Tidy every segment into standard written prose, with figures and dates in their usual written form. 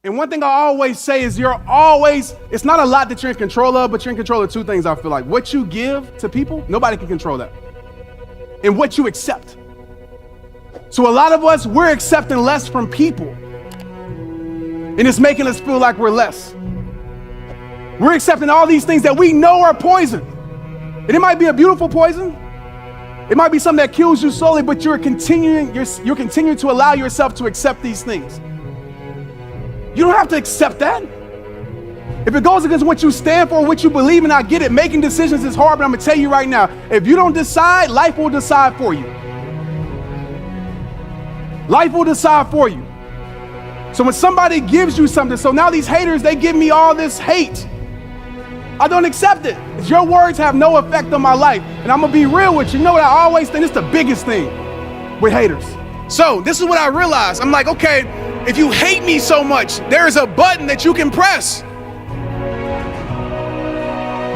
And one thing I always say is it's not a lot that you're in control of, but you're in control of two things, I feel like. What you give to people, nobody can control that. And what you accept. So a lot of us, we're accepting less from people. And it's making us feel like we're less. We're accepting all these things that we know are poison. And it might be a beautiful poison. It might be something that kills you slowly, but you're continuing to allow yourself to accept these things. You don't have to accept that. If it goes against what you stand for, what you believe in, I get it. Making decisions is hard, but I'm gonna tell you right now, if you don't decide, life will decide for you. Life will decide for you. So when somebody gives you something, so now these haters, they give me all this hate. I don't accept it. Your words have no effect on my life. And I'm gonna be real with you. You know what I always think? It's the biggest thing with haters. So this is what I realized. I'm like, okay, if you hate me so much, there is a button that you can press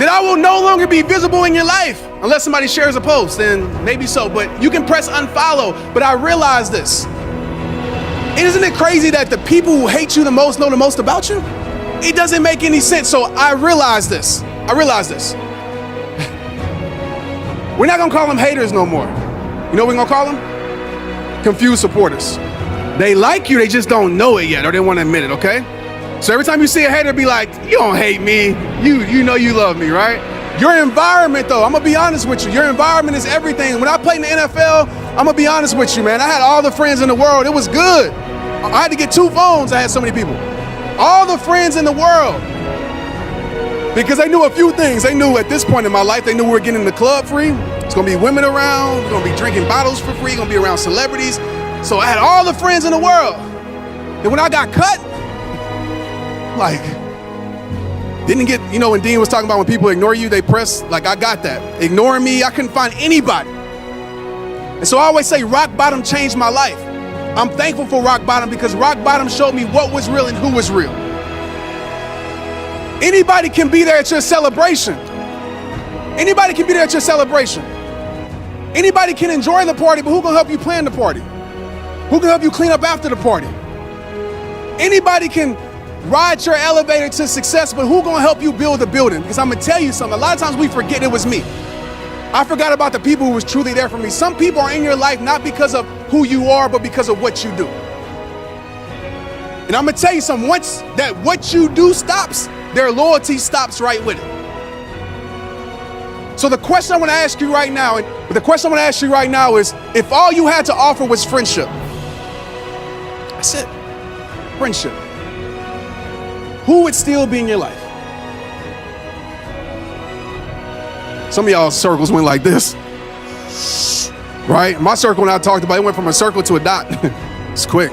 that I will no longer be visible in your life. Unless somebody shares a post, then maybe so. But you can press unfollow. But I realized this. Isn't it crazy that the people who hate you the most know the most about you? It doesn't make any sense. So I realized this. We're not gonna call them haters no more. You know what we're gonna call them? Confused supporters. They like you, they just don't know it yet, or they want to admit it, okay? So every time you see a hater, be like, you don't hate me. You know you love me, right? Your environment though, I'm gonna be honest with you. Your environment is everything. When I played in the NFL, I'm gonna be honest with you, man. I had all the friends in the world. It was good. I had to get 2 phones. I had so many people. All the friends in the world. Because they knew a few things. They knew at this point in my life, they knew we were getting the club free. It's gonna be women around. We're gonna be drinking bottles for free. Gonna be around celebrities. So I had all the friends in the world. And when I got cut, like, didn't get, you know, when Dean was talking about when people ignore you, they press, like I got that. Ignoring me, I couldn't find anybody. And so I always say rock bottom changed my life. I'm thankful for rock bottom because rock bottom showed me what was real and who was real. Anybody can be there at your celebration. Anybody can be there at your celebration. Anybody can enjoy the party, but who can help you plan the party? Who can help you clean up after the party? Anybody can ride your elevator to success, but who gonna help you build the building? Because I'm gonna tell you something, a lot of times we forget it was me. I forgot about the people who was truly there for me. Some people are in your life not because of who you are, but because of what you do. And I'm gonna tell you something, once that what you do stops, their loyalty stops right with it. So the question I wanna ask you right now, is, if all you had to offer was friendship, that's it, friendship, who would still be in your life? Some of y'all's circles went like this, right? My circle, when I talked about it, went from a circle to a dot. It's quick.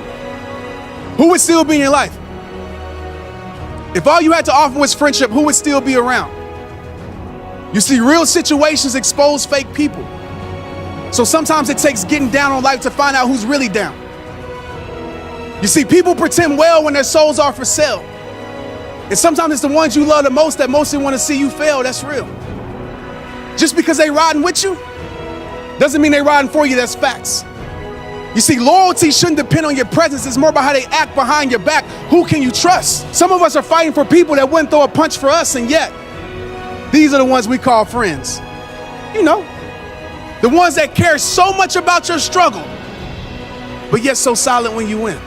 Who would still be in your life? If all you had to offer was friendship, who would still be around? You see, real situations expose fake people. So sometimes it takes getting down on life to find out who's really down. You see, people pretend well when their souls are for sale. And sometimes it's the ones you love the most that mostly want to see you fail. That's real. Just because they riding with you doesn't mean they riding for you. That's facts. You see, loyalty shouldn't depend on your presence. It's more about how they act behind your back. Who can you trust? Some of us are fighting for people that wouldn't throw a punch for us, and yet these are the ones we call friends. You know, the ones that care so much about your struggle, but yet so silent when you win.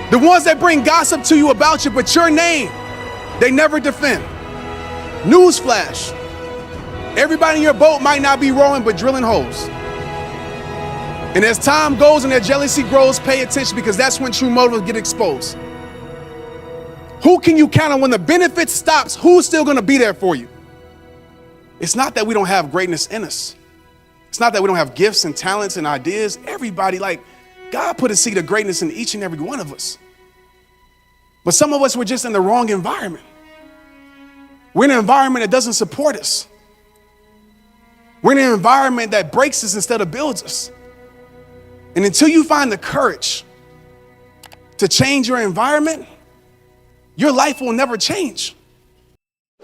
The ones that bring gossip to you about you, but your name, they never defend. Newsflash. Everybody in your boat might not be rowing, but drilling holes. And as time goes and their jealousy grows, pay attention, because that's when true motives get exposed. Who can you count on when the benefit stops? Who's still gonna be there for you? It's not that we don't have greatness in us. It's not that we don't have gifts and talents and ideas. Everybody, like, God put a seed of greatness in each and every one of us. But some of us were just in the wrong environment. We're in an environment that doesn't support us. We're in an environment that breaks us instead of builds us. And until you find the courage to change your environment, your life will never change.